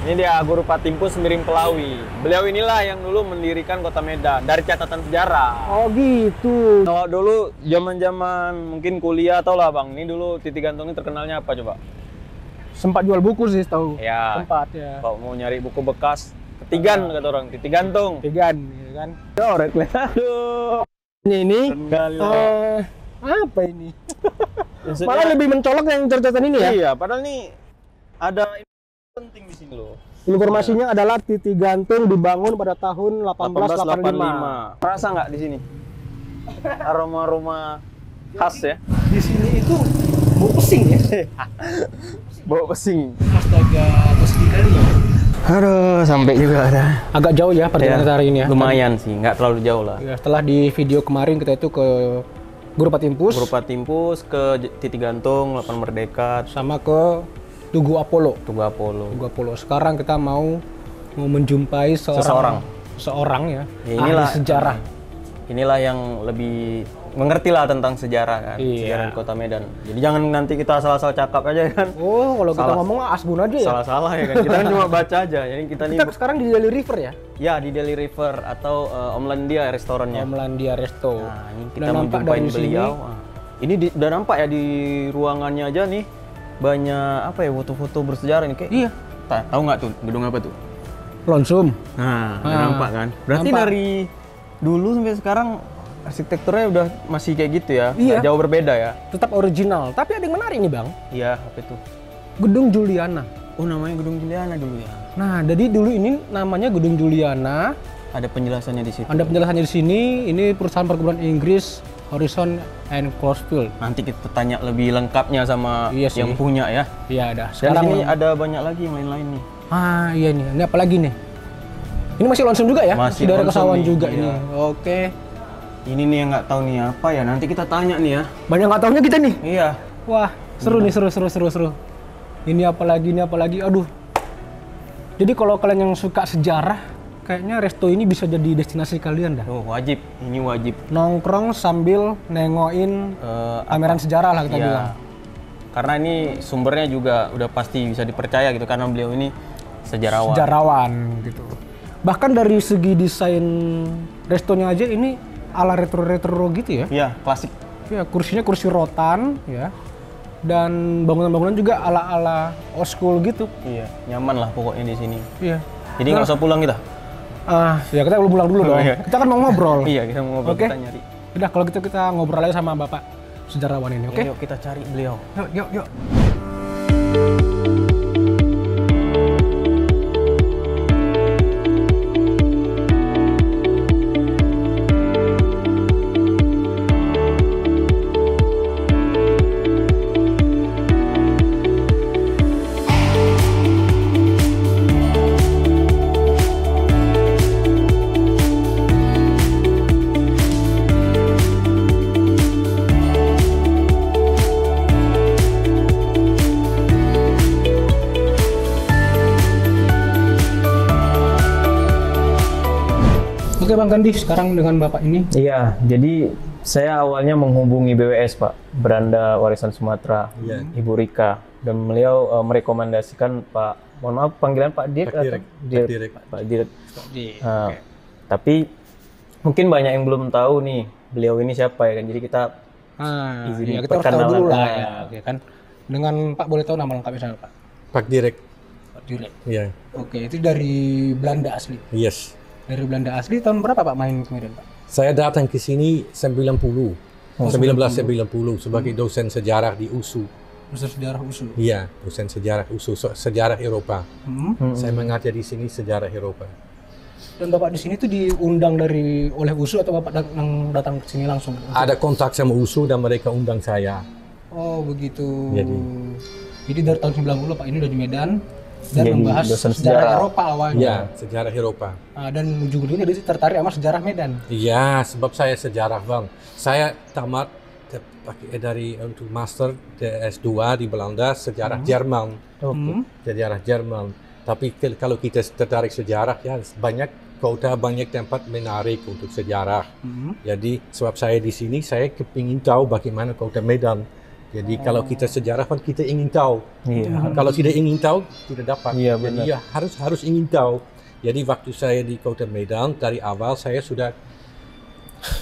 Ini dia Guru Patimpus Miring Pelawi. Beliau inilah yang dulu mendirikan Kota Medan dari catatan sejarah. Oh gitu. Kalau dulu zaman-zaman mungkin kuliah atau lah Bang, ini dulu Titik Gantung ini terkenalnya apa coba? Sempat jual buku sih tahu. Ya. Sempat ya. Kalau mau nyari buku bekas, ketigan kata orang, Titik Gantung. Tigan, ya kan. Coret aduh. Ini apa ini? Malah lebih mencolok yang catatan ini ya. Iya, padahal nih ada penting di sini loh. Informasinya adalah Titik Gantung dibangun pada tahun 1885. Terasa nggak di sini? Aroma-aroma khas ya. Di sini itu bau pesing ya. Bau pesing. Astaga, pesing kali ya. Aduh, sampai juga ada. Agak jauh ya perjalanan kita hari ini ya. Lumayan sih, nggak terlalu jauh lah. Ya, setelah di video kemarin kita itu ke Guru Patimpus, ke Titik Gantung, Lapangan Merdeka, sama ke Tugu Apollo. Tugu Apollo. Sekarang kita mau menjumpai seorang ya, inilah ahli sejarah. Inilah yang lebih mengerti lah tentang sejarah kan, Iya. sejarah Kota Medan. Jadi jangan nanti kita salah-salah cakap aja kan. Oh, kalau kita ngomong asbun aja ya. Salah-salah ya kan. Kita kan cuma baca aja. Jadi kita Sekarang di Daily River ya. Ya di Daily River atau Omlandia restorannya. Omlandia Resto. Nah, ini kita Udah mau nampak jumpain dari beliau. Ini udah nampak ya di ruangannya aja nih banyak apa ya foto-foto bersejarah nih kayak. Iya. Tahu nggak tuh gedung apa tuh? Lonsum. Nah, udah nampak kan? Berarti nampak. dari dulu sampai sekarang arsitekturnya udah masih kayak gitu ya? Iya. Nggak jauh berbeda ya? Tetap original. Tapi ada yang menarik nih, Bang. Iya, apa itu? Gedung Juliana. Oh, namanya Gedung Juliana dulu ya? Nah, jadi dulu ini namanya Gedung Juliana. Ada penjelasannya di situ. Ada penjelasannya di sini. Ini perusahaan perkebunan Inggris, Horizon and Crossfield. Nanti kita tanya lebih lengkapnya sama Iya sih. yang punya ya. Iya, ada. Dan Sekarang sini ada banyak lagi yang lain-lain nih. iya nih. Ini apa lagi nih? Ini masih Lonsum juga ya? Masih daerah Lonsum Kesawan nih, juga iya. ini. Oke. Ini nih yang nggak tahu nih apa ya. Nanti kita tanya nih ya. Banyak nggak tahunya kita nih. Iya. Wah, seru nih, seru. Ini apa lagi? Aduh. Jadi kalau kalian yang suka sejarah, kayaknya resto ini bisa jadi destinasi kalian dah. Oh, wajib. Ini wajib. Nongkrong sambil nengokin pameran sejarah lah kita Iya. bilang. Karena ini sumbernya juga udah pasti bisa dipercaya gitu karena beliau ini sejarawan. Sejarawan gitu. Bahkan dari segi desain restonya aja ini ala retro gitu ya. Iya, klasik. Ya, kursinya kursi rotan ya. Dan bangunan-bangunan juga ala old school gitu. Iya, nyaman lah pokoknya di sini. Iya. Jadi nggak usah pulang kita. Ya kita belum pulang dulu dong. iya. Kita kan mau ngobrol. Iya, kita mau ngobrol, Oke. kita nyari. Udah kalau gitu kita ngobrol aja sama Bapak sejarawan ini, oke? Yuk kita cari beliau. Yuk. Oke Bang Kandi, sekarang dengan Bapak ini. Iya, jadi saya awalnya menghubungi BWS Pak, Beranda Warisan Sumatera, Ibu Rika, dan beliau merekomendasikan Pak, mohon maaf panggilan Pak Dirk atau Pak Dirk. Tapi mungkin banyak yang belum tahu nih beliau ini siapa ya kan, jadi kita izin kita harus tahu dulu lah ya, oke kan. Dengan Pak boleh tahu nama lengkapnya sama Pak? Pak Direk. Pak Direk. Iya. Oke, itu dari Belanda asli. Yes. Dari Belanda asli tahun berapa Pak main kemudian Pak? Saya datang ke sini 1990 sebagai dosen sejarah di USU. Dosen sejarah USU. Iya, dosen sejarah USU, sejarah Eropa. Saya mengajar di sini sejarah Eropa. Dan Bapak di sini tuh diundang oleh USU atau Bapak datang ke sini langsung? Ada kontak sama USU dan mereka undang saya. Oh begitu. Jadi dari tahun 90 Pak ini udah di Medan dan Jadi membahas dosen sejarah Eropa awalnya. Iya, sejarah Eropa. Dan ujung-ujungnya dia tertarik sama sejarah Medan. Iya, sebab saya sejarah Bang. Saya tamat dari untuk master S2 di Belanda sejarah Jerman. Sejarah Jerman. Tapi kalau kita tertarik sejarah ya banyak kota, banyak tempat menarik untuk sejarah. Jadi sebab saya di sini saya kepingin tahu bagaimana kota Medan Jadi kalau kita sejarawan kita ingin tahu. Iya. Kalau tidak ingin tahu tidak dapat. Iya, Jadi benar. ya harus ingin tahu. Jadi waktu saya di Kota Medan dari awal saya sudah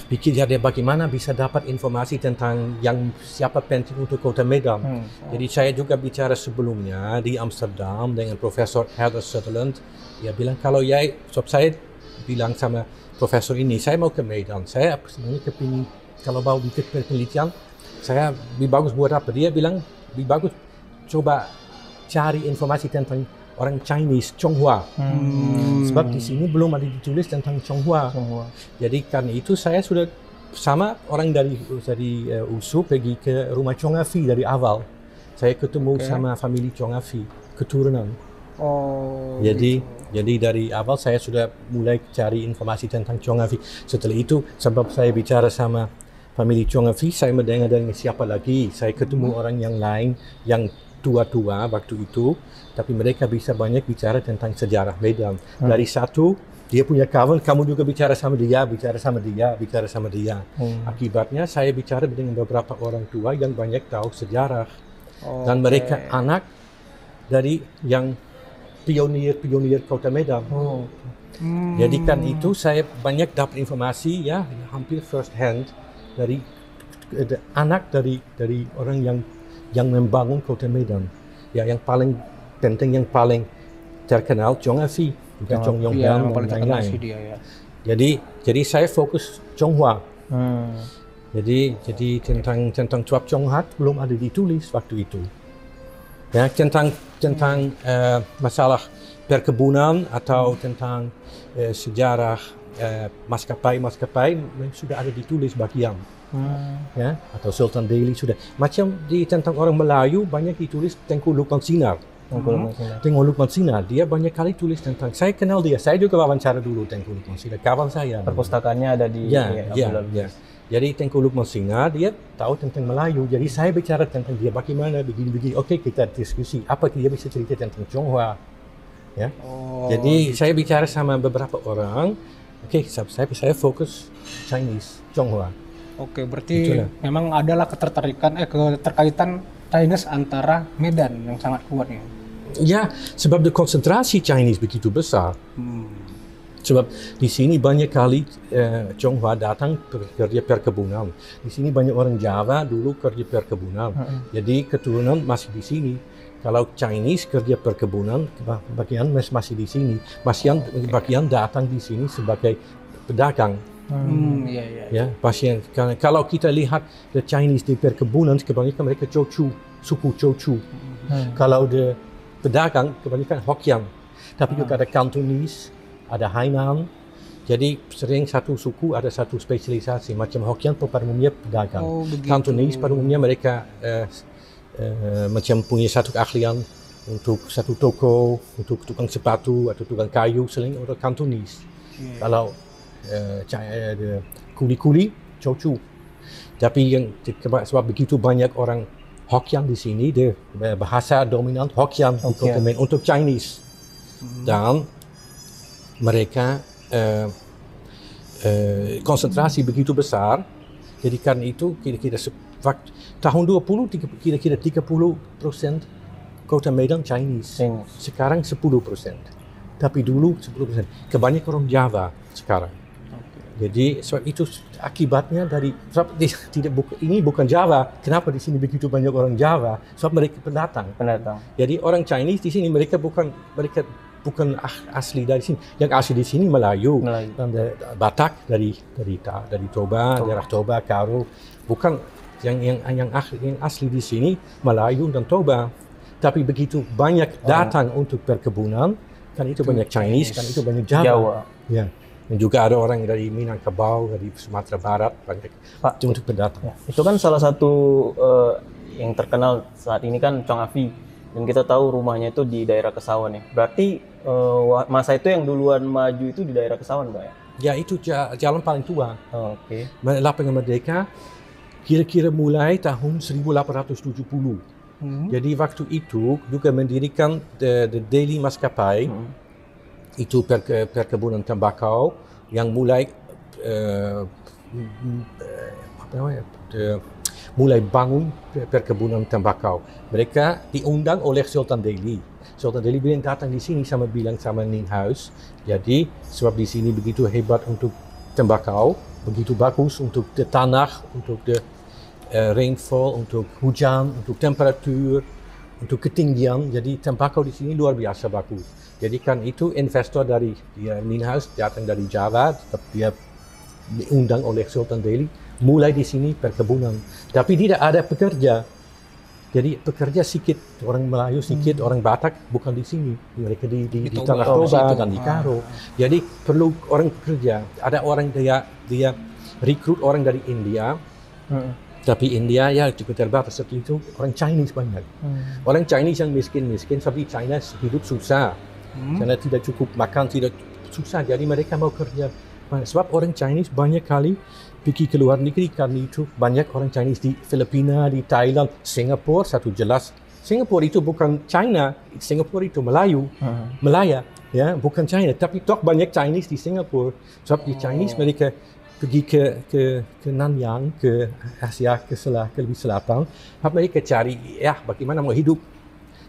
pikir jadi bagaimana bisa dapat informasi tentang yang siapa penting untuk Kota Medan. Jadi saya juga bicara sebelumnya di Amsterdam dengan Profesor Heather Sutherland. Dia bilang kalau saya bilang sama profesor ini, saya mau ke Medan. Saya sebenarnya kepingin kalau mau bikin penelitian, saya lebih bagus buat apa? Dia bilang lebih bagus coba cari informasi tentang orang Chinese, Chonghua. Sebab di sini belum ada ditulis tentang Chonghua. Jadi karena itu saya sudah sama orang dari USU pergi ke rumah Chong Afi dari awal. Saya ketemu sama famili Chong Afi, keturunan. Jadi dari awal saya sudah mulai cari informasi tentang Chong Afi. Setelah itu sebab saya bicara sama famili Chong Afi, saya mendengar dari siapa lagi. Saya ketemu orang yang lain yang tua-tua waktu itu, tapi mereka bisa banyak bicara tentang sejarah Medan. Dari satu, dia punya kawan, kamu juga bicara sama dia. Akibatnya saya bicara dengan beberapa orang tua yang banyak tahu sejarah. Dan mereka anak dari yang pionir Kota Medan. Jadi kan itu saya banyak dapat informasi ya hampir first hand dari anak dari orang yang membangun Kota Medan. Ya yang paling penting, yang paling terkenal Chong Afi, bukan Chong Yong-hyun dan lain-lain. Jadi saya fokus Chonghua. Jadi tentang Chwap Chonghua belum ada ditulis waktu itu. Ya tentang masalah perkebunan atau tentang sejarah maskapai sudah ada ditulis bagian. Ya, atau Sultan Delhi sudah. Macam tentang orang Melayu banyak ditulis Tengku Lukman Sinar. Tengku Lukman Sinar dia banyak kali tulis tentang. Saya kenal dia. Saya juga wawancara dulu Tengku Lukman Sinar. Kawan saya. Perpustakaannya ada di Ya. Jadi Tengku Lukman Sinar dia tahu tentang Melayu. Jadi saya bicara tentang dia bagaimana begini. Oke, kita diskusi apa dia bisa cerita tentang Chonghua. Ya. Jadi saya bicara sama beberapa orang. Oke, saya fokus Chinese Chonghua. Oke, berarti memang adalah keterkaitan Chinese antara Medan yang sangat kuat ya. Ya, sebab konsentrasi Chinese begitu besar. Sebab di sini banyak kali Chonghua datang kerja perkebunan. Di sini banyak orang Jawa dulu kerja perkebunan. Jadi keturunan masih di sini. Kalau Chinese kerja perkebunan, bagian masih di sini. Bagian datang di sini sebagai pedagang. Ya, pasien. Kalau kita lihat the Chinese di perkebunan, kebanyakan mereka suku Chochu. Kalau the pedagang, kebanyakan Hokkien. Tapi juga ada Cantonese, ada Hainan. Jadi sering satu suku ada satu spesialisasi. Macam Hokkien pada umumnya pedagang. Cantonese pada umumnya mereka macam punya satu keahlian untuk satu toko, untuk tukang sepatu atau tukang kayu, sering orang Cantonese. Kalau kuli-kuli Chochu. Tapi sebab begitu banyak orang Hokkien di sini, dia bahasa dominan Hokkien untuk Chinese. Dan mereka konsentrasi begitu besar. Jadi karena itu kira-kira tahun kira-kira 30% Kota Medan Chinese. Sekarang 10%. Tapi dulu 10%. Kebanyakan orang Java sekarang. Jadi sebab itu akibatnya ini bukan Jawa. Kenapa di sini begitu banyak orang Jawa? Sebab mereka pendatang. Jadi orang Chinese di sini mereka bukan asli dari sini. Yang asli di sini Melayu. Dan Batak dari Toba, daerah Toba, Karo. Bukan yang asli di sini Melayu dan Toba. Tapi begitu banyak datang untuk perkebunan, kan itu banyak Chinese, kan itu banyak Jawa. Ya. Dan juga ada orang dari Minangkabau, dari Sumatera Barat, banyak untuk pendatang. Itu kan salah satu yang terkenal saat ini kan Chong Afi. Dan kita tahu rumahnya itu di daerah Kesawan ya. Berarti masa itu yang duluan maju itu di daerah Kesawan, Pak ya? Ya, itu jalan paling tua. Oke. Lapangan Merdeka kira-kira mulai tahun 1870. Jadi waktu itu juga mendirikan the Daily Maskapai. Itu perkebunan tembakau yang mulai mulai bangun perkebunan tembakau. Mereka diundang oleh Sultan Delhi. Sultan Delhi bilang datang di sini bilang sama Nienhuis. Jadi sebab di sini begitu hebat untuk tembakau, begitu bagus untuk tanah, untuk rainfall, untuk hujan, untuk temperatur, untuk ketinggian. Jadi tembakau di sini luar biasa bagus. Jadi kan itu investor dari Nienhuis datang dari Java, dia diundang oleh Sultan Delhi, mulai di sini perkebunan. Tapi tidak ada pekerja. Jadi pekerja sedikit, orang Melayu sedikit, orang Batak bukan di sini. Mereka di Tanah Toba dan di Karo. Jadi perlu orang pekerja. Ada orang dia rekrut orang dari India. Tapi India ya cukup terbatas. Seperti itu orang Chinese banyak. Orang Chinese yang miskin-miskin, tapi China hidup susah. Karena tidak cukup makan, tidak susah. Jadi mereka mau kerja. Sebab orang Chinese banyak kali pergi ke luar negeri, karena itu banyak orang Chinese di Filipina, di Thailand, Singapura. Satu jelas, Singapura itu bukan China, Singapura itu Malaya, ya, bukan China. Tapi toh banyak Chinese di Singapura. Sebab di Chinese mereka pergi ke Nanyang, ke Asia ke lebih selatan. Mereka cari bagaimana mau hidup.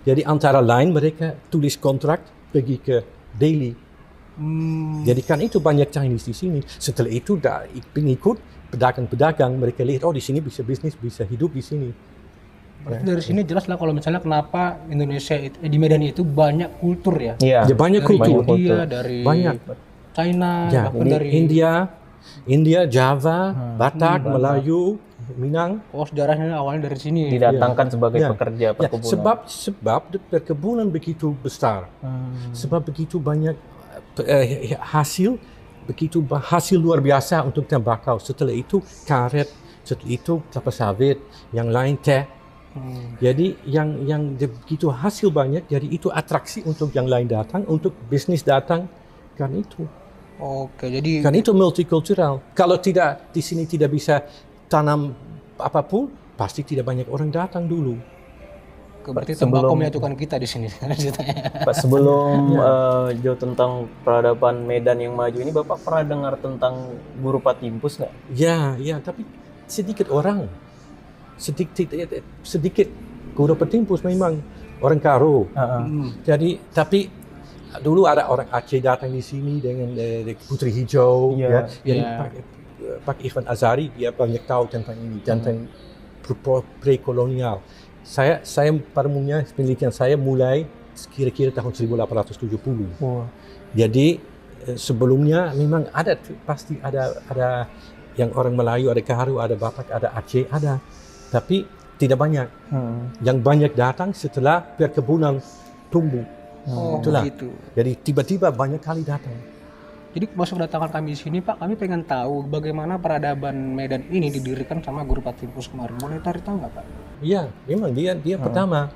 Jadi antara lain mereka tulis kontrak pergi ke Delhi. Jadi kan itu banyak Chinese di sini. Setelah itu pengikut pedagang-pedagang, mereka lihat di sini bisa bisnis, bisa hidup di sini. Berarti dari sini jelas lah kalau misalnya kenapa Indonesia di Medan itu banyak kultur ya. Iya. Banyak Dari kultur. India, dari China, bahkan dari India, Java, Batak, Melayu, Minang. Sejarahnya awalnya dari sini. Didatangkan sebagai pekerja perkebunan. Sebab perkebunan begitu besar. Sebab begitu banyak hasil luar biasa untuk tembakau. Setelah itu karet, setelah itu kelapa sawit, yang lain teh. Jadi yang begitu hasil banyak, jadi itu atraksi untuk yang lain datang, untuk bisnis datang, kan itu. Oke, jadi kan itu multikultural. Kalau tidak di sini tidak bisa tanam apapun, pasti tidak banyak orang datang dulu. Berarti tembakau menyatukan kita di sini. Pak, sebelum jauh tentang peradaban Medan yang maju ini, Bapak pernah dengar tentang Guru Patimpus nggak? Ya, tapi sedikit orang. Sedikit Guru Patimpus memang orang Karo. Jadi, tapi dulu ada orang Aceh datang di sini dengan Putri Hijau. Jadi Pak Irfan Azari, dia banyak tahu tentang ini, tentang pre-kolonial. Saya pada umumnya penelitian saya mulai kira-kira tahun 1870. Jadi sebelumnya memang pasti ada yang orang Melayu, ada Karo, ada Batak, ada Aceh, ada. Tapi tidak banyak. Yang banyak datang setelah perkebunan tumbuh. Itulah. Begitu. Jadi tiba-tiba banyak kali datang. Jadi masuk kedatangan kami di sini, Pak, kami pengen tahu bagaimana peradaban Medan ini didirikan sama Guru Patimpus kemarin. Boleh tarik tahu nggak, Pak? Iya, memang dia pertama.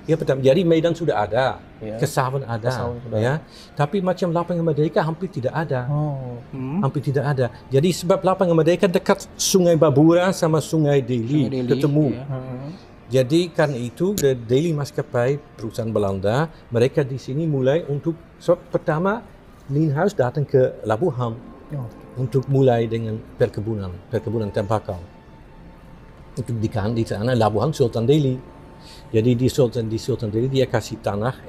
Dia pertama. Jadi Medan sudah ada, Kesawan ada, ya. Tapi macam Lapangan Merdeka hampir tidak ada. Hampir tidak ada. Jadi sebab Lapangan Merdeka dekat Sungai Babura sama Sungai Delhi ketemu. Jadi karena itu Delhi Maskapai perusahaan Belanda, mereka di sini mulai untuk pertama Nienhuis datang ke Labuhan untuk mulai dengan perkebunan tembakau. Untuk di sana Labuhan Sultan Delhi. Jadi di Sultan Delhi dia kasih tanah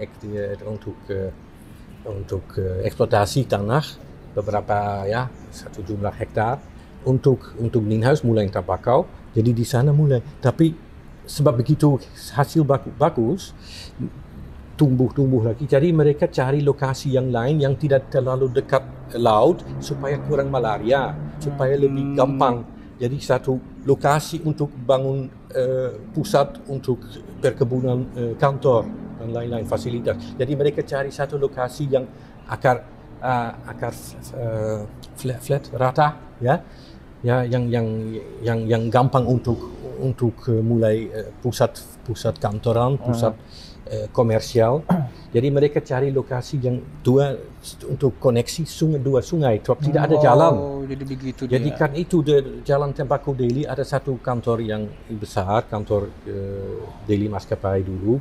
untuk eksploitasi tanah beberapa satu jumlah hektar untuk Nienhuis mulai tembakau. Jadi di sana mulai. Tapi sebab begitu hasil bagus tumbuh lagi. Jadi mereka cari lokasi yang lain yang tidak terlalu dekat laut supaya kurang malaria, supaya lebih gampang. Jadi satu lokasi untuk bangun pusat untuk perkebunan kantor dan lain-lain fasilitas. Jadi mereka cari satu lokasi yang akar flat rata, yang gampang untuk mulai pusat kantoran, pusat komersial. Jadi mereka cari lokasi yang untuk koneksi dua sungai, tidak ada jalan. Jadi begitu. Jadi kan itu jalan Tembakau Delhi ada satu kantor yang besar, kantor Delhi Maskapai dulu.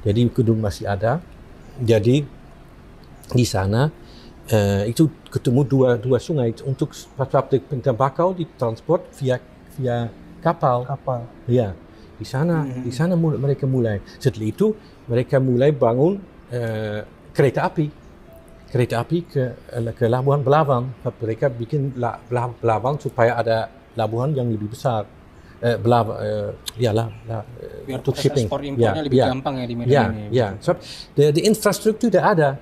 Jadi gedung masih ada. Jadi di sana itu ketemu dua sungai untuk tembakau ditransport via kapal. Ya, di sana mereka mulai. Setelah itu mereka mulai bangun kereta api ke Labuan Belawan. Mereka bikin Belawan supaya ada Labuan yang lebih besar. Biar untuk proses shipping. ekspor impornya lebih gampang ya di Medan ini. So, the infrastruktur tidak ada.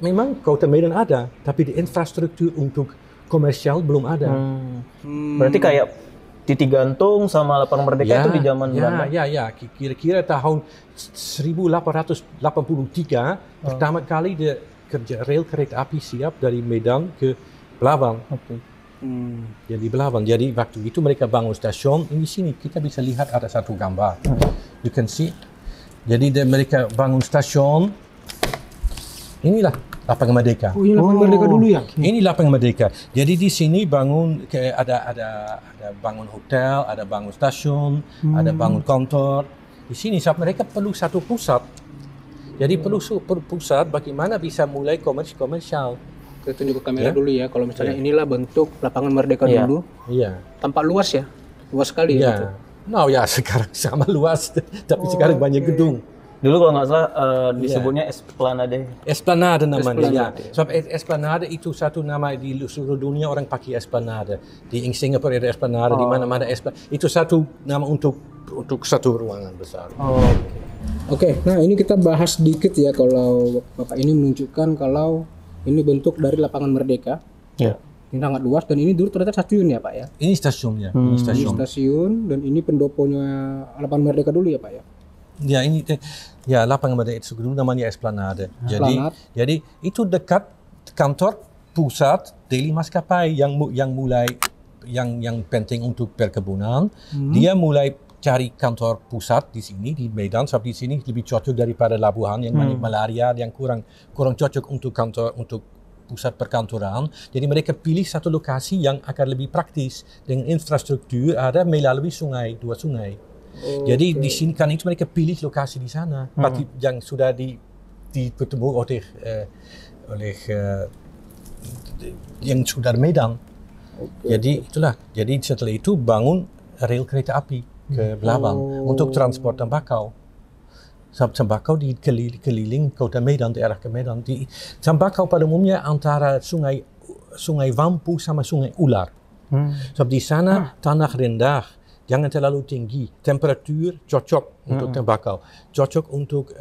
Memang kota Medan ada, tapi di infrastruktur untuk komersial belum ada. Berarti kayak Titik Gantung sama Lapangan Merdeka itu di zaman Belanda? Ya. Kira-kira tahun 1883 pertama kali rel kereta api siap dari Medan ke Belawan. Jadi Belawan. Jadi waktu itu mereka bangun stasiun. Di sini kita bisa lihat ada satu gambar. You can see. Jadi mereka bangun stasiun. Inilah Lapangan Merdeka. Oh, ini Lapangan Merdeka dulu ya? Ini Lapangan Merdeka. Jadi di sini bangun ada bangun hotel, ada bangun stasiun, ada bangun kantor. Di sini mereka perlu satu pusat. Jadi perlu pusat bagaimana bisa mulai komersial. Kita tunjuk ke kamera dulu ya. Kalau misalnya inilah bentuk Lapangan Merdeka dulu. Iya. Tampak luas ya? Luas sekali ya? Sekarang sama luas, tapi sekarang banyak gedung. Dulu kalau nggak salah disebutnya Esplanade. Esplanade namanya. Sebab Esplanade itu satu nama di seluruh dunia orang pakai Esplanade. Di Singapura ada Esplanade, di mana-mana Esplanade. Itu satu nama untuk satu ruangan besar. Oke, nah ini kita bahas sedikit ya kalau Bapak ini menunjukkan kalau ini bentuk dari Lapangan Merdeka. Ya. Ini sangat luas dan ini dulu ternyata stasiun ya Pak ya? Ini stasiunnya. Ini stasiun dan ini pendoponya Lapangan Merdeka dulu ya Pak ya? Ya, ini Lapangan Merdeka itu dulu namanya Esplanade. Jadi itu dekat kantor pusat Daily Maskapai yang penting untuk perkebunan. Dia mulai cari kantor pusat di sini di Medan, sebab di sini lebih cocok daripada Labuan yang banyak malaria, yang kurang cocok untuk kantor untuk pusat perkantoran. Jadi mereka pilih satu lokasi yang akan lebih praktis dengan infrastruktur ada melalui dua sungai. Jadi di sini kan itu mereka pilih lokasi di sana, yang sudah dipertemu oleh yang sudah Medan. Jadi itulah. Jadi setelah itu bangun rel kereta api ke Belawan untuk transport tembakau. Tembakau dikeliling kota Medan, daerah ke Medan. Tembakau pada umumnya antara sungai Wampu sama sungai Ular. Sebab di sana tanah rendah. Jangan terlalu tinggi, temperatur cocok untuk tembakau, cocok untuk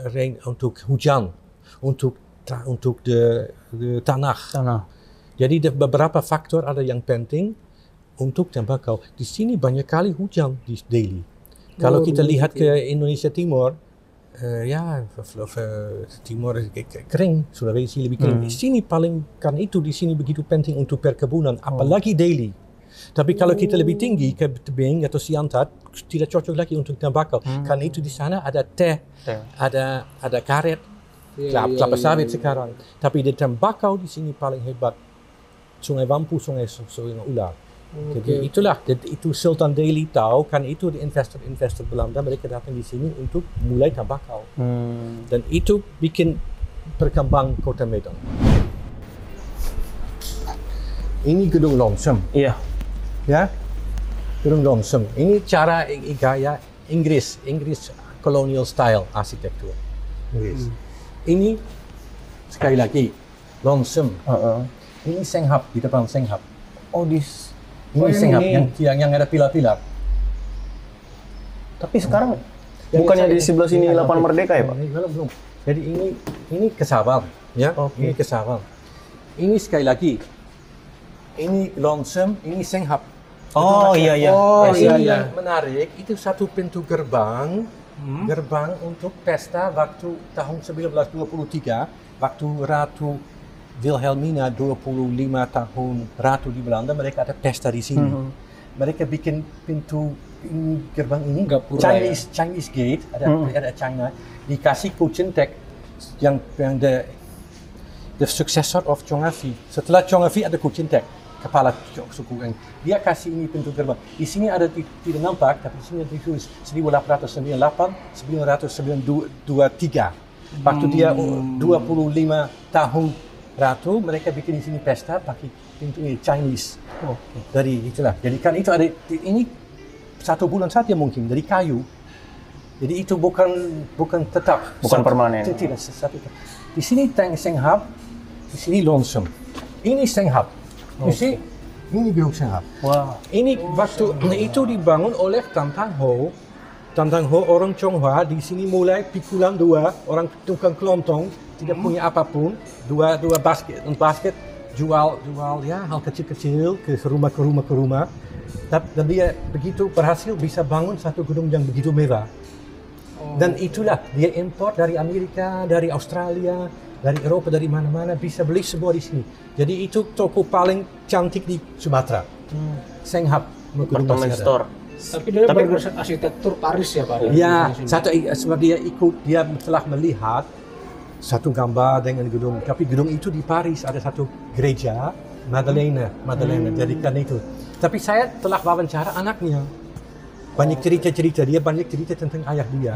hujan, untuk tanah. Jadi beberapa faktor ada yang penting untuk tembakau. Di sini banyak kali hujan di Delhi. Kalau kita lihat ke Indonesia Timur, Timur kering, Sulawesi lebih kering. Di sini karena itu di sini begitu penting untuk perkebunan, apalagi Delhi. Tapi kalau kita lebih tinggi ke tebing atau Siantar, tidak cocok lagi untuk tembakau. Karena itu di sana ada teh, ada karet, kelapa sawit sekarang. Tapi di tembakau di sini paling hebat. Sungai Wampu, Sungai Ular. Jadi itulah, itu Sultan Delhi tahu, kan itu investor Belanda mereka datang di sini untuk mulai tembakau. Dan itu bikin berkembang kota Medan. Ini gedung Longsem. Iya. Ya, gedung Longsem. Ini cara gaya Inggris colonial style arsitektur. Ini sekali lagi Longsem. Ini Senghap di depan Senghap. Ini Senghap yang ada pilar-pilar. Tapi sekarang bukannya di sebelah sini Lapangan Merdeka ya Pak? Belum. Jadi ini Kesawan, ya. Ini Kesawan. Ini sekali lagi. Ini Longsem, ini Senghap. Iya. Yang menarik itu satu pintu gerbang untuk pesta waktu tahun 1923 waktu Ratu Wilhelmina 25 tahun Ratu di Belanda, mereka ada pesta di sini. Mereka bikin pintu gerbang ini Chinese Gate, ada China, dikasih Kuchintek yang the successor of Chong Afi. Setelah Chong Afi ada Kuchintek, kepala suku yang dia kasih ini pintu gerbang. Di sini ada tidak nampak, tapi di sini ditulis 1898 1923. Waktu dia 25 tahun Ratu, mereka bikin di sini pesta pakai pintu ini Chinese. Dari itulah. Jadi kan itu ada ini 1 bulan saja mungkin dari kayu. Jadi itu bukan tetap. Bukan permanen. Tidak satu. Di sini Senghab, di sini Lonesome. Ini Senghab. Ini Biong Senghab. Wah. Ini waktu itu dibangun oleh Tan Tang Ho. Tan Tang Ho orang Chonghua di sini mulai pikulan 2 orang tukang kelontong tidak punya apapun, dua basket jual ya hal kecil-kecil ke rumah. Dan dia begitu berhasil bisa bangun satu gedung yang begitu mewah. Dan itulah dia impor dari Amerika, dari Australia, dari Eropa, dari mana-mana bisa beli semua di sini. Jadi itu toko paling cantik di Sumatera. Senghab Apartemen store. Tapi dia arsitektur Paris ya Pak? Ya, sebab dia telah melihat satu gambar dengan gedung. Tapi gedung itu di Paris ada satu gereja Madeleine. Jadikan itu. Tapi saya telah wawancara anaknya. Banyak cerita-cerita, dia banyak cerita tentang ayah dia.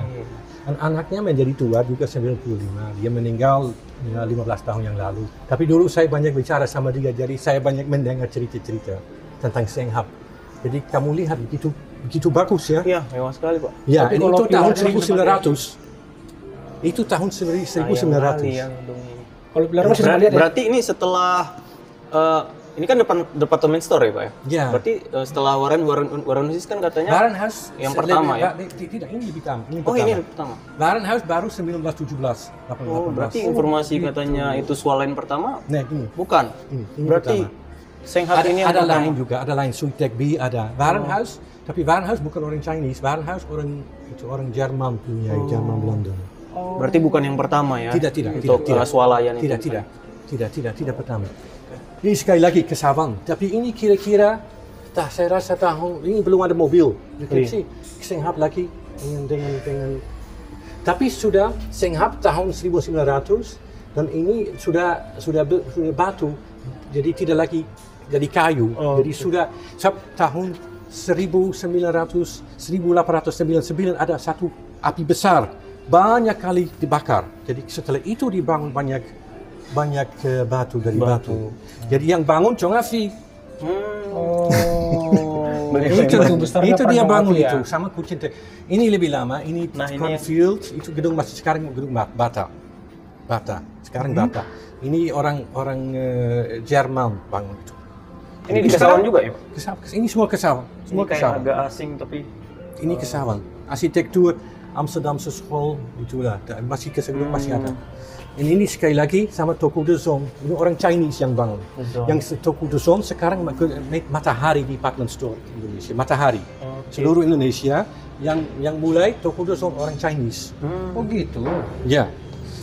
Dan anaknya menjadi tua juga 95. Dia meninggal 15 tahun yang lalu. Tapi dulu saya banyak bicara sama dia, jadi saya banyak mendengar cerita-cerita tentang Senghab. Jadi kamu lihat begitu bagus ya. Iya, mewah sekali Pak. Ya, Tapi itu tahun 1900. Itu tahun 1900. Kalau pelihara masih sempat lihat ya? Berarti ini setelah ini kan department store ya Pak ya? Ya. Berarti setelah Warenhuis kan katanya Warenhuis yang pertama ya? Tidak, ini lebih pertama. Ini yang pertama. Warenhuis baru 1917. Berarti informasi katanya itu swalayan pertama? Nah, ini. Bukan. Ini Berarti Senghab ini yang ada pertama. lain juga, ada lain Suitek B ada. Warenhuis, tapi Warenhuis bukan orang Chinese. Warenhuis orang Jerman punya, Jerman Belanda. Berarti bukan yang pertama ya? Tidak. Swalayan itu. Tidak pertama. Ini sekali lagi ke Savang, tapi ini kira-kira saya rasa tahun ini belum ada mobil. Sih Senghab lagi dengan tapi sudah Senghab tahun 1900 dan ini sudah batu, jadi tidak lagi jadi kayu. Jadi sudah tahun 1899 ada satu api besar banyak kali dibakar. Jadi setelah itu dibangun banyak batu dari batu. Jadi yang bangun Chongafi. Itu dia bangun ya? itu sama kucing. Ini lebih lama. Ini Cornfield. Itu gedung masih sekarang gedung Bata. Sekarang Bata. Ini orang Jerman bangun itu. Ini di Kesawan juga ya? Ini semua Kesawan. Ini kayak agak asing tapi ini Kesawan. Arsitektur Amsterdamse School itulah. Masih Kesawan masih ada. Ini sekali lagi sama Toko De Zon. Ini orang Chinese yang bangun. Yang Toko De Zon sekarang Matahari Department Store Indonesia. Matahari. Seluruh Indonesia yang mulai Toko De Zon orang Chinese. Oh gitu. Ya.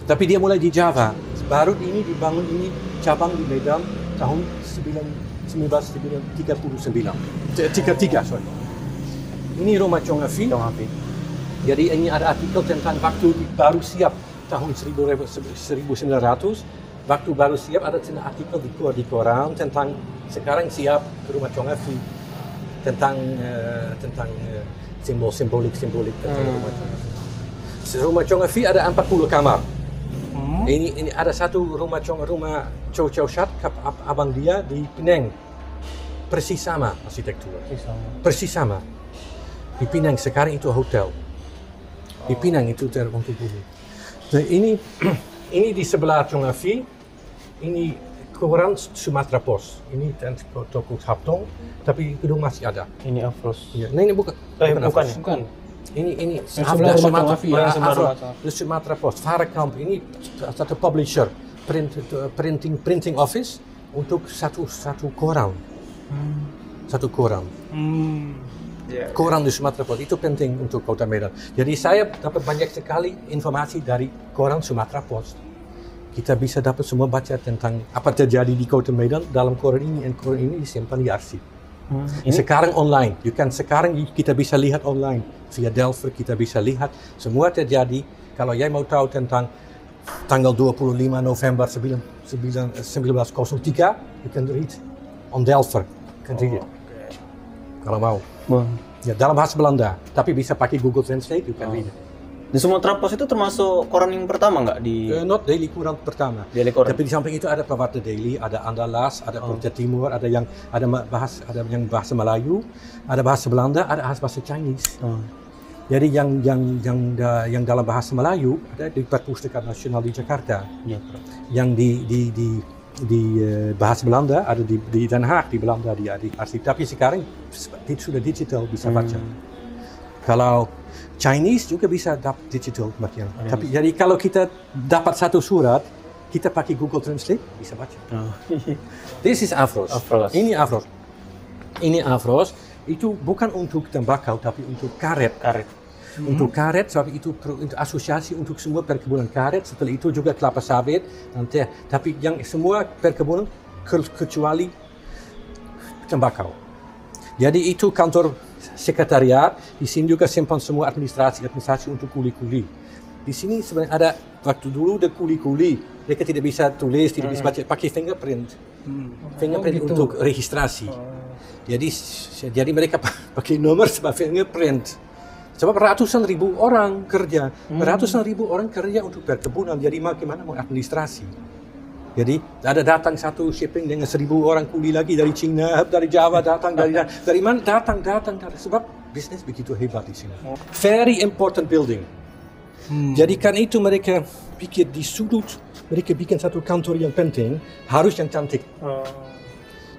Tapi dia mulai di Java. Baru ini dibangun ini cabang di Medan tahun 1939. 33 sorry. Ini rumah Chongafi. Jadi ini ada artikel tentang waktu baru siap tahun 1900, waktu baru siap ada artikel di koran tentang sekarang siap rumah Chongafi tentang simbolik tentang rumah Chongafi. Rumah Chongafi ada 40 kamar. Ini ada satu rumah Chow Chow Shat, abang dia di Penang. Persis sama arsitektur. Persis sama. Di Penang sekarang itu hotel. Di Penang itu untuk bumi. Nah, ini di sebelah Chongafi, ini koran Sumatera Post. Ini toko Haptong, tapi gedung masih ada. ini Afros. Ya, nah ini bukan. Bukan. Ini sebelah rumah Chongafi ya. Sumatera Post. Varekamp ini satu publisher, printing office untuk satu koran. Satu koran. Koran di Sumatera Post itu penting untuk Kota Medan. Jadi saya dapat banyak sekali informasi dari koran Sumatera Post. Kita bisa dapat semua baca tentang apa terjadi di Kota Medan dalam koran ini, dan koran ini disimpan di arsip. Sekarang online, sekarang kita bisa lihat online via Delver, kita bisa lihat semua terjadi. Kalau yang mau tahu tentang tanggal 25 November 1903, you can read on Delver, kalau mau. Ya, dalam bahasa Belanda, tapi bisa pakai Google Translate, you can read it. Di Sumatera Pos itu termasuk koran yang pertama nggak di Not Daily Koran pertama. Daily Koran? Tapi di samping itu ada Prawarta Daily, ada Andalas, ada Proja Timur, ada yang bahasa Melayu, ada bahasa Belanda, ada bahasa Chinese. Jadi yang dalam bahasa Melayu ada di Perpustakaan Nasional di Jakarta. Ya. Yang di bahasa Belanda ada di Den Haag di Belanda di arsip. Tapi sekarang sudah digital bisa baca. Kalau Chinese juga bisa dapat digital kematian. Tapi jadi kalau kita dapat satu surat, kita pakai Google Translate bisa baca. This is Afros. Ini Afros. Ini Afros itu bukan untuk tembakau tapi untuk karet. Untuk karet, sebab itu untuk asosiasi untuk semua perkebunan karet. Setelah itu juga kelapa sawit dan teh. Tapi yang semua perkebunan kecuali tembakau. Jadi itu kantor sekretariat. Di sini juga simpan semua administrasi untuk kuli-kuli. Di sini sebenarnya ada waktu dulu ada kuli-kuli. Mereka tidak bisa tulis, tidak bisa baca, pakai fingerprint. Fingerprint gitu. Untuk registrasi. Jadi mereka pakai nomor sebab fingerprint. Sebab ratusan ribu orang kerja, untuk perkebunan. Jadi bagaimana mengadministrasi? Jadi ada datang satu shipping dengan 1.000 orang kuli lagi dari China, dari Java datang, dari mana datang. Sebab bisnis begitu hebat di sini. Very important building. Jadi kan itu mereka pikir di sudut, mereka bikin satu kantor yang penting, harus yang cantik.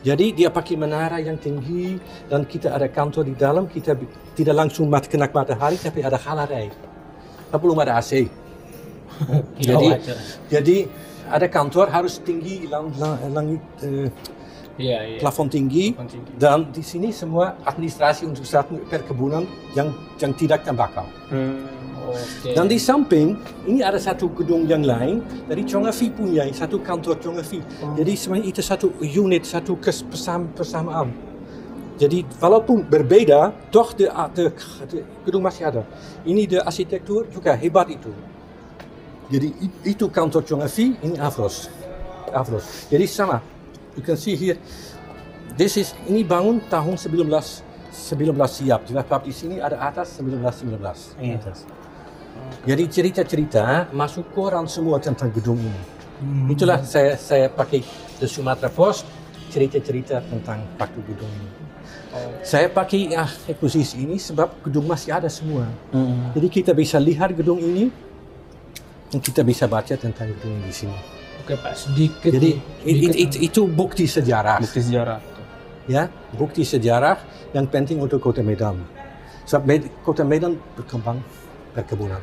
Jadi dia pakai menara yang tinggi dan kita ada kantor di dalam, kita tidak langsung kena matahari tapi ada halarai. Tapi belum ada AC. Jadi ada kantor harus tinggi langit plafon tinggi dan di sini semua administrasi untuk satu perkebunan yang tidak tembakau. Dan di samping ini ada satu gedung yang lain dari Chongafi punya satu kantor Chongafi. Jadi sebenarnya itu satu unit, satu persamaan. Jadi walaupun berbeda, toh the gedung masih ada. Ini the arsitektur juga hebat itu. Jadi itu kantor Chongafi, ini Afros. Jadi sama. You can see here. Ini bangun tahun 19 siap. Sebab di sini ada atas 1919. Jadi cerita-cerita masuk koran semua tentang gedung ini. Itulah saya pakai The Sumatra Post, cerita-cerita tentang waktu gedung ini. Saya pakai akuisisi ini sebab gedung masih ada semua. Jadi kita bisa lihat gedung ini dan kita bisa baca tentang gedung di sini. Oke Pak, sedikit. Jadi itu bukti sejarah. Ya, bukti sejarah yang penting untuk Kota Medan. Sebab Kota Medan berkembang perkebunan.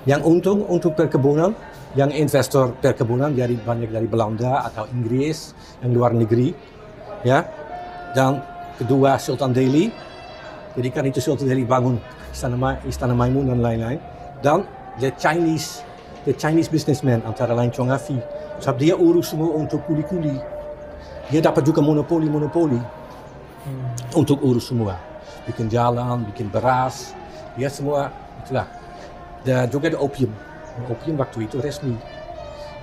Yang untung untuk perkebunan, yang investor perkebunan banyak dari Belanda atau Inggris, yang luar negeri, ya. Dan kedua Sultan Delhi, jadi kan itu Sultan Delhi bangun Istana Maimun dan lain-lain. Dan the Chinese businessman antara lain Chongafi, sebab dia urus semua untuk kuli-kuli. Dia dapat juga monopoli untuk urus semua, bikin jalan, bikin beras, dia semua itulah. Dan juga ada opium waktu itu resmi.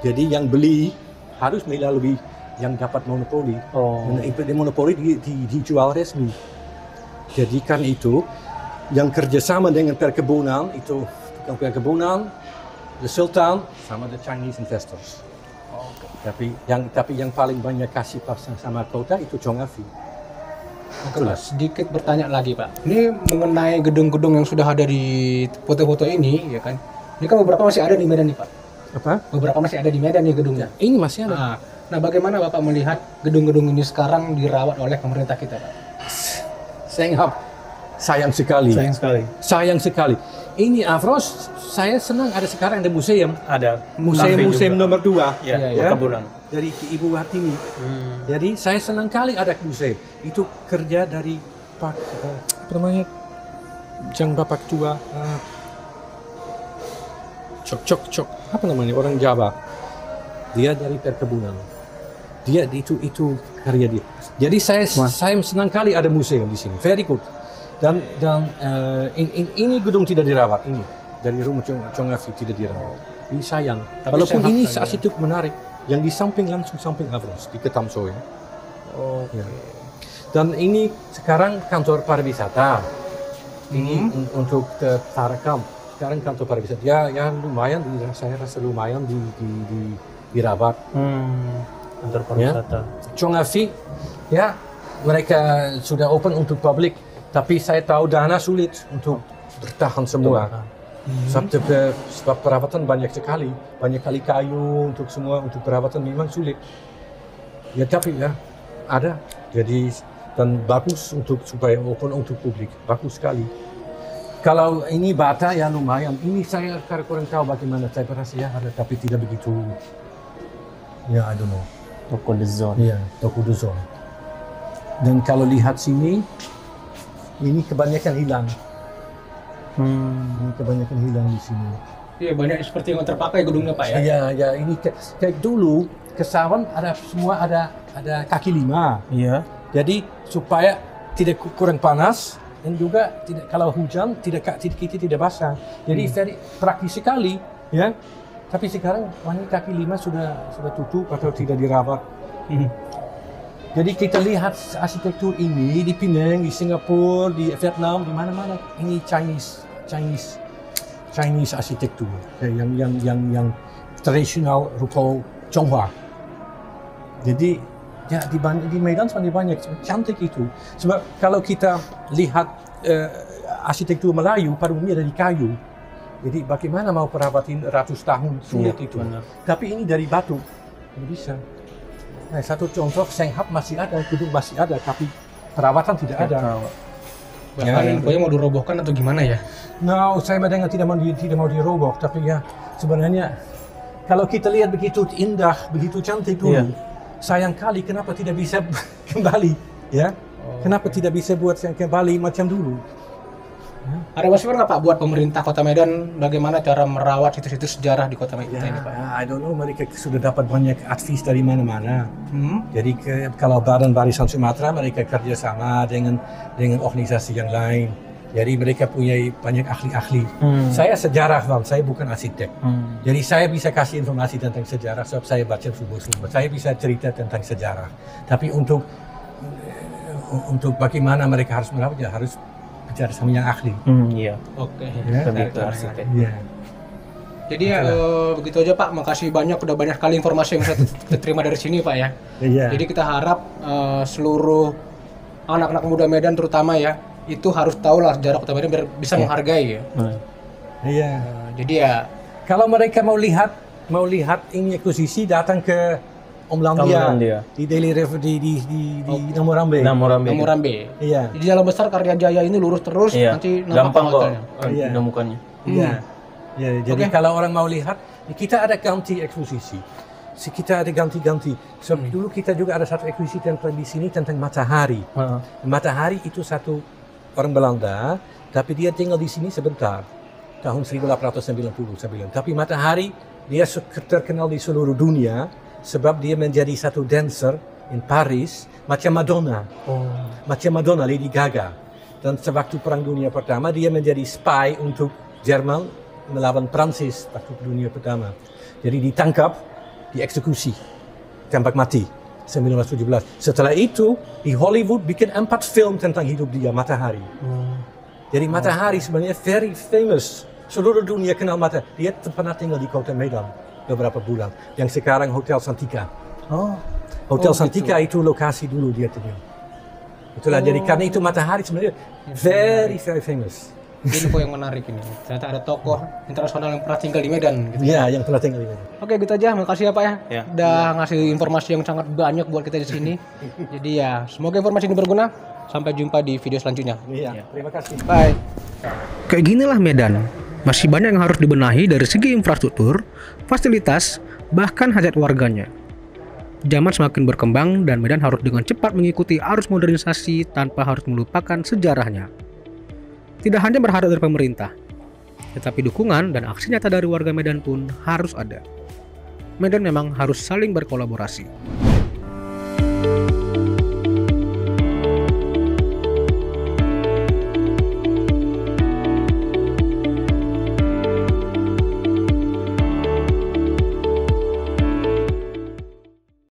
Jadi yang beli harus melalui yang dapat monopoli. Dan monopoli dijual resmi. Jadi kan itu yang kerjasama dengan perkebunan itu tukang perkebunan, the Sultan sama the Chinese investors. Tapi yang paling banyak kasih pasang sama kota itu Chongafi. Oke Pak, sedikit bertanya lagi Pak. Ini mengenai gedung-gedung yang sudah ada di foto-foto ini, ya kan? Ini kan beberapa masih ada di Medan nih Pak. Apa? Beberapa masih ada di Medan nih gedungnya. Ini masih ada. Nah, bagaimana Bapak melihat gedung-gedung ini sekarang dirawat oleh pemerintah kita Pak? Sayang sekali. Ini Afros, saya senang ada sekarang ada museum. Ada. Museum nomor 2. Ya. Perkebunan. Dari Ibu Hartini. Jadi saya senang kali ada museum. Itu kerja dari Pak Jang Bapak tua. Cok. Apa namanya? Orang Jawa. Dia dari perkebunan. Dia itu karya dia. Jadi saya senang kali ada museum di sini. Very good. Dan ini gedung tidak dirawat ini. Dari rumah Chongafi tidak dirawat. Ini sayang. Walaupun ini arsitektur menarik. Yang di langsung samping Afros di Ketamso ya. Ya. Dan ini sekarang kantor pariwisata. Ini untuk Tarakan. sekarang kantor pariwisata ya lumayan, saya rasa lumayan dirawat. Kantor pariwisata. Chongqing ya mereka sudah open untuk publik, tapi saya tahu dana sulit untuk bertahan semua. Sebab perawatan banyak sekali kayu untuk semua, untuk perawatan memang sulit. Ya tapi ya ada, jadi dan bagus supaya open untuk publik, bagus sekali. Kalau ini Bata ya lumayan. Ini saya kurang tahu bagaimana. Saya rasa ya ada, tapi tidak begitu. Ya I don't know. Toko The Zone. Iya, Toko The Zone. Dan kalau lihat sini, ini kebanyakan hilang. Ini kebanyakan hilang di sini. Iya, banyak seperti yang terpakai gedungnya Pak ya. Iya, ini kayak dulu Kesawan semua ada kaki 5. Iya. Jadi supaya tidak kurang panas. Dan juga kalau hujan kita tidak basah. Jadi very praktis sekali, ya. Tapi sekarang banyak kaki 5 sudah tutup atau tidak dirawat. Jadi kita lihat arsitektur ini di Penang, di Singapura, di Vietnam, di mana-mana. Ini Chinese arsitektur yang tradisional rupa Tionghoa. Jadi ya di Medan sangat banyak, cantik itu. Sebab kalau kita lihat arsitektur Melayu pada umumnya dari kayu. Jadi bagaimana mau perawatin ratus tahun sulit itu. Benar. Tapi ini dari batu, tidak bisa. Nah, satu contoh Senghap masih ada, gedung masih ada, tapi perawatan tidak ada. Bahkan pokoknya mau dirobohkan atau gimana ya? Nah, saya mendengar tidak mau diroboh, tapi ya sebenarnya kalau kita lihat begitu indah, begitu cantik dulu. Sayang kali kenapa tidak bisa kembali, ya? Kenapa tidak bisa buat yang kembali macam dulu? Ada masukan nggak Pak buat pemerintah Kota Medan bagaimana cara merawat situs-situs sejarah di Kota Medan ini Pak? I don't know, mereka sudah dapat banyak advice dari mana-mana. Jadi kalau Badan Warisan Sumatera mereka kerjasama dengan organisasi yang lain. Jadi mereka punya banyak ahli-ahli. Saya sejarah, Bang. Saya bukan arsitek. Jadi saya bisa kasih informasi tentang sejarah sebab saya baca sumber-sumber. Saya bisa cerita tentang sejarah. Tapi untuk bagaimana mereka harus merawat, ya harus bicara sama yang ahli. Iya. Oke. Lebih ke arsitek. Iya. Jadi ya begitu aja Pak. Makasih banyak, udah banyak kali informasi yang bisa diterima dari sini Pak ya. Iya. Jadi kita harap seluruh anak-anak muda Medan terutama ya, itu harus tahu lah sejarah Kota Medan biar bisa menghargai ya. Iya. Jadi ya Kalau mereka mau lihat ini akuisisi, datang ke Omlandia di Daily River di Namorambe. Namorambe. Iya. Di Jalan Besar Karya Jaya ini lurus terus nanti gampang kok Iya. menemukannya. Iya. Ya, jadi kalau orang mau lihat, kita ada ganti akuisisi. Kita ada ganti-ganti. So, dulu kita juga ada satu akuisisi di sini tentang matahari. Matahari itu satu orang Belanda, tapi dia tinggal di sini sebentar. Tahun 1899. Tapi matahari dia terkenal di seluruh dunia sebab dia menjadi satu dancer in Paris macam Madonna. Macam Madonna, Lady Gaga. Dan sewaktu Perang Dunia Pertama dia menjadi spy untuk Jerman melawan Prancis waktu Dunia Pertama. Jadi ditangkap, dieksekusi, tembak mati 1917. Setelah itu di Hollywood bikin 4 film tentang hidup dia, Matahari. Jadi Matahari sebenarnya very famous. Seluruh dunia kenal Matahari. Dia pernah tinggal di Kota Medan beberapa bulan. Yang sekarang Hotel Santika. Hotel Santika itu lokasi dulu dia tinggal. Itulah jadi karena itu Matahari sebenarnya very famous. Ini kok yang menarik ini. Ternyata ada tokoh internasional yang pernah tinggal di Medan gitu. Iya, yang pernah tinggal di Medan. Oke, gitu aja. Makasih ya Pak ya. Udah ngasih informasi yang sangat banyak buat kita di sini. Jadi ya, semoga informasi ini berguna. Sampai jumpa di video selanjutnya. Iya, terima kasih. Bye. Kayak ginilah Medan. Masih banyak yang harus dibenahi dari segi infrastruktur, fasilitas, bahkan hajat warganya. Zaman semakin berkembang dan Medan harus dengan cepat mengikuti arus modernisasi tanpa harus melupakan sejarahnya. Tidak hanya berharap dari pemerintah, tetapi dukungan dan aksi nyata dari warga Medan pun harus ada. Medan memang harus saling berkolaborasi.